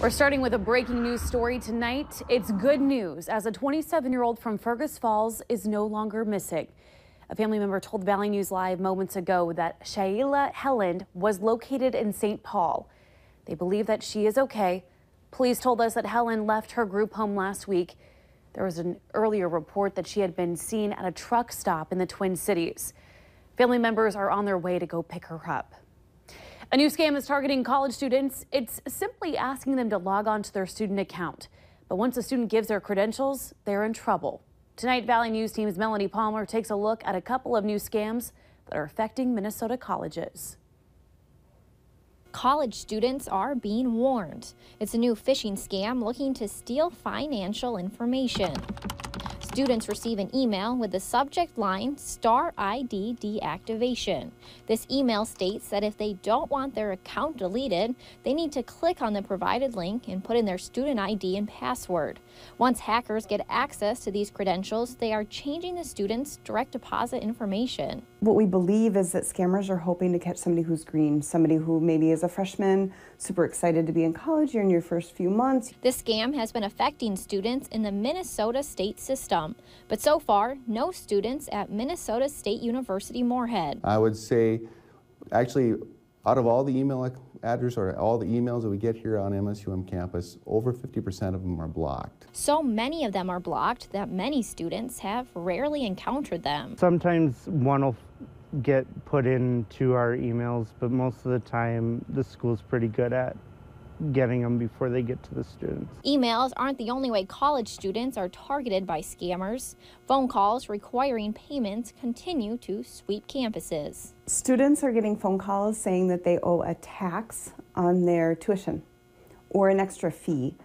We're starting with a breaking news story tonight. It's good news as a 27-year-old from Fergus Falls is no longer missing. A family member told Valley News Live moments ago that Shayla Helland was located in St. Paul. They believe that she is okay. Police told us that Helland left her group home last week. There was an earlier report that she had been seen at a truck stop in the Twin Cities. Family members are on their way to go pick her up. A new scam is targeting college students. It's simply asking them to log on to their student account. But once a student gives their credentials, they're in trouble. Tonight, Valley News Team's Melanie Palmer takes a look at a couple of new scams that are affecting Minnesota colleges. College students are being warned. It's a new phishing scam looking to steal financial information. Students receive an email with the subject line Star ID deactivation. This email states that if they don't want their account deleted, they need to click on the provided link and put in their student ID and password. Once hackers get access to these credentials, they are changing the students' direct deposit information. What we believe is that scammers are hoping to catch somebody who's green, somebody who maybe is a freshman, super excited to be in college, you're in your first few months. This scam has been affecting students in the Minnesota state system, but so far, no students at Minnesota State University Moorhead. I would say, actually, out of all the email addresses or all the emails that we get here on MSUM campus, over 50% of them are blocked. So many of them are blocked that many students have rarely encountered them. Sometimes one will get put into our emails, but most of the time the school's pretty good at getting them before they get to the students. Emails aren't the only way college students are targeted by scammers. Phone calls requiring payments continue to sweep campuses. Students are getting phone calls saying that they owe a tax on their tuition or an extra fee.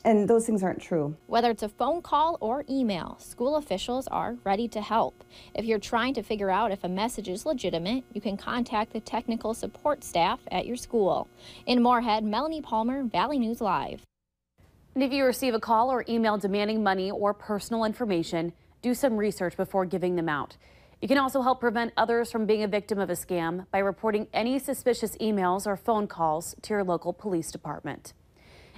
And those things aren't true. Whether it's a phone call or email, school officials are ready to help. If you're trying to figure out if a message is legitimate, you can contact the technical support staff at your school. In Moorhead, Melanie Palmer, Valley News Live. And if you receive a call or email demanding money or personal information, do some research before giving them out. You can also help prevent others from being a victim of a scam by reporting any suspicious emails or phone calls to your local police department.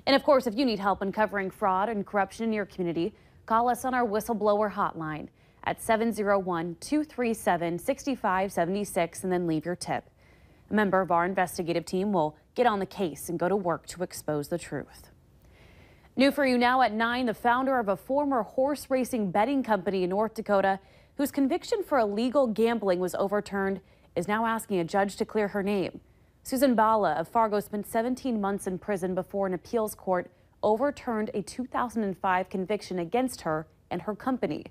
And of course, if you need help uncovering fraud and corruption in your community, call us on our whistleblower hotline at 701-237-6576 and then leave your tip. A member of our investigative team will get on the case and go to work to expose the truth. New for you now at 9, the founder of a former horse racing betting company in North Dakota, whose conviction for illegal gambling was overturned, is now asking a judge to clear her name. Susan Bala of Fargo spent 17 months in prison before an appeals court overturned a 2005 conviction against her and her company.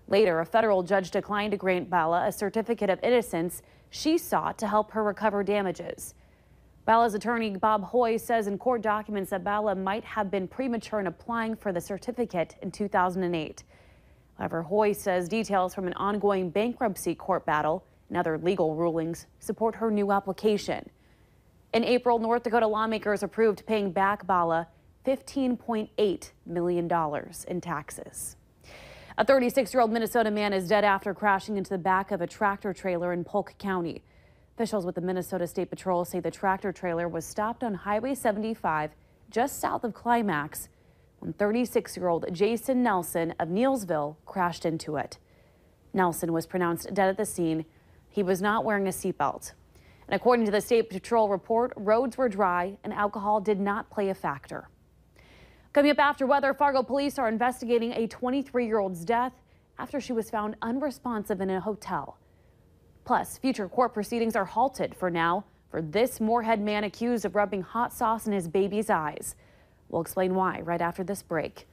Later, a federal judge declined to grant Bala a certificate of innocence she sought to help her recover damages. Bala's attorney, Bob Hoy, says in court documents that Bala might have been premature in applying for the certificate in 2008. However, Hoy says details from an ongoing bankruptcy court battle and other legal rulings support her new application. In April, North Dakota lawmakers approved paying back Bala $15.8 million in taxes. A 36-year-old Minnesota man is dead after crashing into the back of a tractor trailer in Polk County. Officials with the Minnesota State Patrol say the tractor trailer was stopped on Highway 75 just south of Climax when 36-year-old Jason Nelson of Neelsville crashed into it. Nelson was pronounced dead at the scene. He was not wearing a seatbelt. And according to the State Patrol report, roads were dry and alcohol did not play a factor. Coming up after weather, Fargo police are investigating a 23-year-old's death after she was found unresponsive in a hotel. Plus, future court proceedings are halted for now for this Moorhead man accused of rubbing hot sauce in his baby's eyes. We'll explain why right after this break.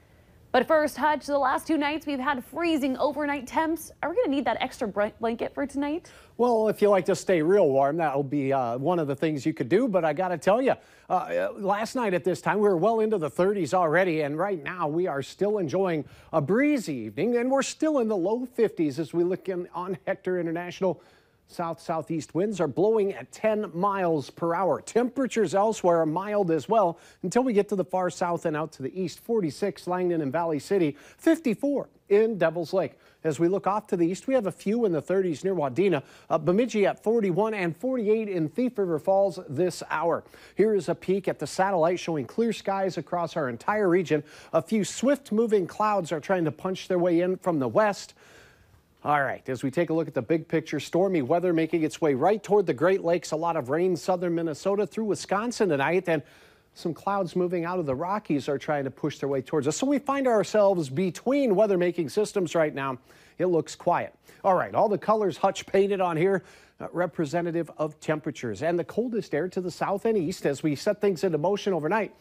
But first, Hutch, the last 2 nights we've had freezing overnight temps. Are we going to need that extra blanket for tonight? Well, if you like to stay real warm, that'll be one of the things you could do. But I got to tell you, last night at this time, we were well into the 30s already. And right now we are still enjoying a breezy evening. And we're still in the low 50s as we look on Hector International. South-southeast winds are blowing at 10 miles per hour. Temperatures elsewhere are mild as well until we get to the far south and out to the east. 46 Langdon and Valley City, 54 in Devil's Lake. As we look off to the east, we have a few in the 30s near Wadena, Bemidji at 41 and 48 in Thief River Falls this hour. Here is a peek at the satellite showing clear skies across our entire region. A few swift-moving clouds are trying to punch their way in from the west. All right, as we take a look at the big picture, stormy weather making its way right toward the Great Lakes. A lot of rain southern Minnesota through Wisconsin tonight, and some clouds moving out of the Rockies are trying to push their way towards us. So we find ourselves between weather-making systems right now. It looks quiet. All right, all the colors Hutch painted on here, representative of temperatures and the coldest air to the south and east as we set things into motion overnight.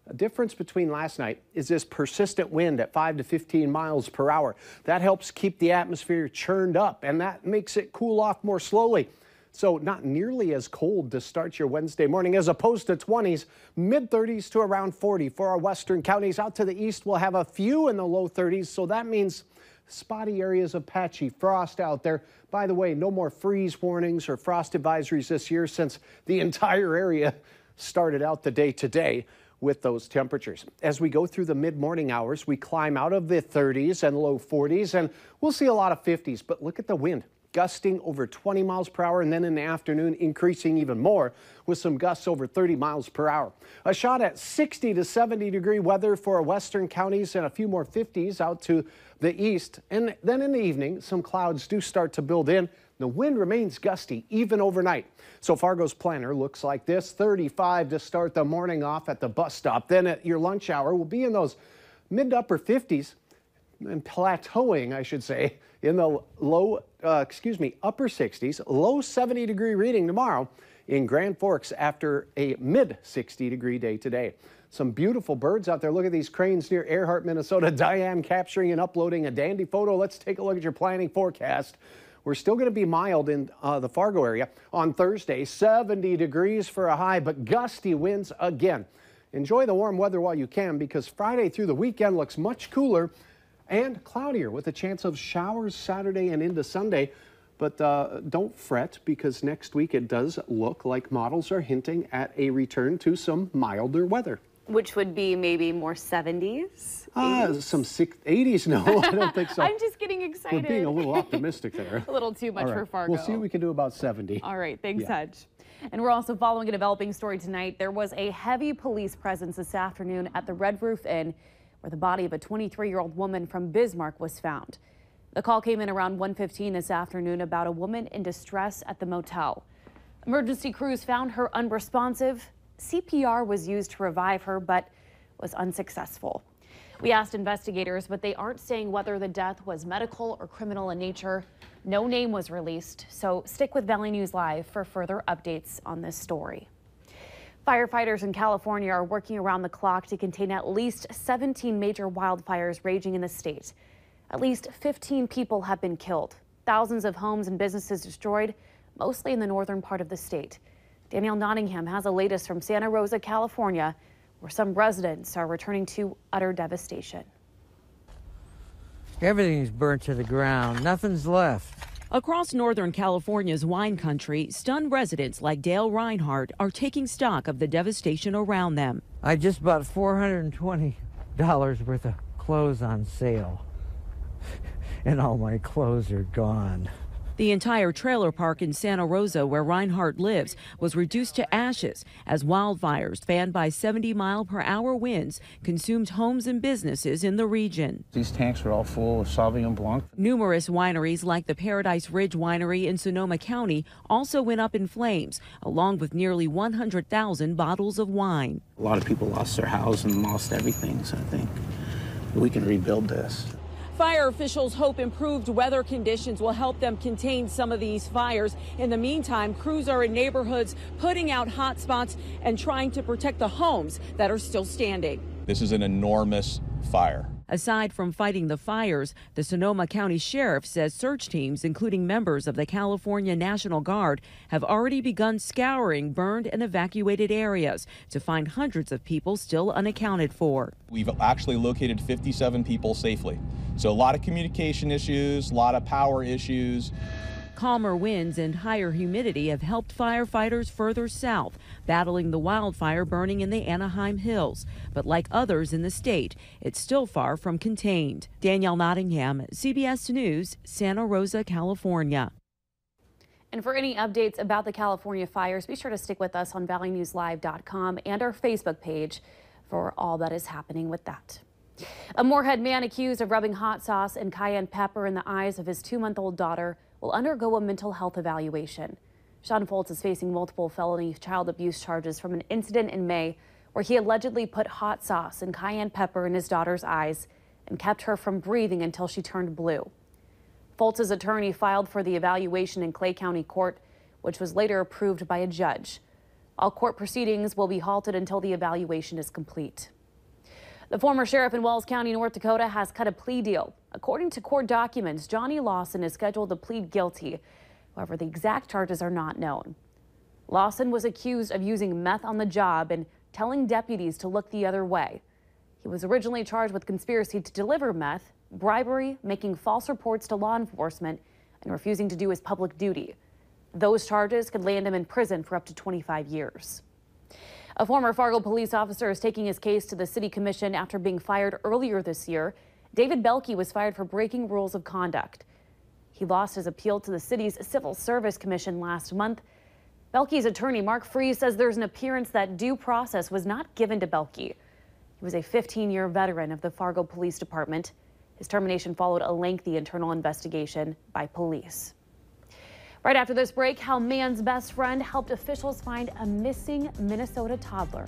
A difference between last night is this persistent wind at 5 to 15 miles per hour. That helps keep the atmosphere churned up, and that makes it cool off more slowly. So not nearly as cold to start your Wednesday morning as opposed to 20s, mid-30s to around 40 for our western counties. Out to the east, we'll have a few in the low 30s, so that means spotty areas of patchy frost out there. By the way, no more freeze warnings or frost advisories this year since the entire area started out the day today with those temperatures. As we go through the mid-morning hours, we climb out of the 30s and low 40s, and we'll see a lot of 50s. But look at the wind, gusting over 20 miles per hour, and then in the afternoon increasing even more with some gusts over 30 miles per hour. A shot at 60 to 70 degree weather for our western counties and a few more 50s out to the east. And then in the evening, some clouds do start to build in. The wind remains gusty even overnight. So Fargo's planner looks like this: 35 to start the morning off at the bus stop. Then at your lunch hour, we'll be in those mid to upper 50s and plateauing, I should say, in the upper 60s, low 70 degree reading tomorrow in Grand Forks after a mid 60 degree day today. Some beautiful birds out there. Look at these cranes near Earhart, Minnesota. Diane capturing and uploading a dandy photo. Let's take a look at your planning forecast. We're still going to be mild in the Fargo area on Thursday, 70 degrees for a high, but gusty winds again. Enjoy the warm weather while you can, because Friday through the weekend looks much cooler and cloudier with a chance of showers Saturday and into Sunday. But don't fret, because next week it does look like models are hinting at a return to some milder weather. Which would be maybe more 70s? Some 80s, no, I don't think so. I'm just getting excited. We're being a little optimistic there. A little too much for Fargo. We'll see what we can do about 70. All right, thanks, Hutch. And we're also following a developing story tonight. There was a heavy police presence this afternoon at the Red Roof Inn, where the body of a 23-year-old woman from Bismarck was found. The call came in around 1:15 this afternoon about a woman in distress at the motel. Emergency crews found her unresponsive. CPR was used to revive her, but was unsuccessful. We asked investigators, but they aren't saying whether the death was medical or criminal in nature. No name was released, so stick with Valley News Live for further updates on this story. Firefighters in California are working around the clock to contain at least 17 major wildfires raging in the state. At least 15 people have been killed. Thousands of homes and businesses destroyed, mostly in the northern part of the state. Danielle Nottingham has the latest from Santa Rosa, California, where some residents are returning to utter devastation. Everything's burnt to the ground. Nothing's left. Across Northern California's wine country, stunned residents like Dale Reinhardt are taking stock of the devastation around them. I just bought $420 worth of clothes on sale, and all my clothes are gone. The entire trailer park in Santa Rosa, where Reinhardt lives, was reduced to ashes as wildfires fanned by 70-mile-per-hour winds consumed homes and businesses in the region. These tanks are all full of Sauvignon Blanc. Numerous wineries like the Paradise Ridge Winery in Sonoma County also went up in flames, along with nearly 100,000 bottles of wine. A lot of people lost their house and lost everything, so I think we can rebuild this. Fire officials hope improved weather conditions will help them contain some of these fires. In the meantime, crews are in neighborhoods putting out hot spots and trying to protect the homes that are still standing. This is an enormous fire. Aside from fighting the fires, the Sonoma County Sheriff says search teams, including members of the California National Guard, have already begun scouring burned and evacuated areas to find hundreds of people still unaccounted for. We've actually located 57 people safely. So a lot of communication issues, a lot of power issues. Calmer winds and higher humidity have helped firefighters further south, battling the wildfire burning in the Anaheim Hills. But like others in the state, it's still far from contained. Danielle Nottingham, CBS News, Santa Rosa, California. And for any updates about the California fires, be sure to stick with us on valleynewslive.com and our Facebook page for all that is happening with that. A Moorhead man accused of rubbing hot sauce and cayenne pepper in the eyes of his 2-month-old daughter will undergo a mental health evaluation. Sean Foltz is facing multiple felony child abuse charges from an incident in May where he allegedly put hot sauce and cayenne pepper in his daughter's eyes and kept her from breathing until she turned blue. Foltz's attorney filed for the evaluation in Clay County Court, which was later approved by a judge. All court proceedings will be halted until the evaluation is complete. The former sheriff in Wells County, North Dakota, has cut a plea deal. According to court documents, Johnny Lawson is scheduled to plead guilty. However, the exact charges are not known. Lawson was accused of using meth on the job and telling deputies to look the other way. He was originally charged with conspiracy to deliver meth, bribery, making false reports to law enforcement, and refusing to do his public duty. Those charges could land him in prison for up to 25 years. A former Fargo police officer is taking his case to the city commission after being fired earlier this year. David Belkey was fired for breaking rules of conduct. He lost his appeal to the city's Civil Service Commission last month. Belkey's attorney, Mark Freese, says there's an appearance that due process was not given to Belkey. He was a 15-year veteran of the Fargo Police Department. His termination followed a lengthy internal investigation by police. Right after this break, how man's best friend helped officials find a missing Minnesota toddler.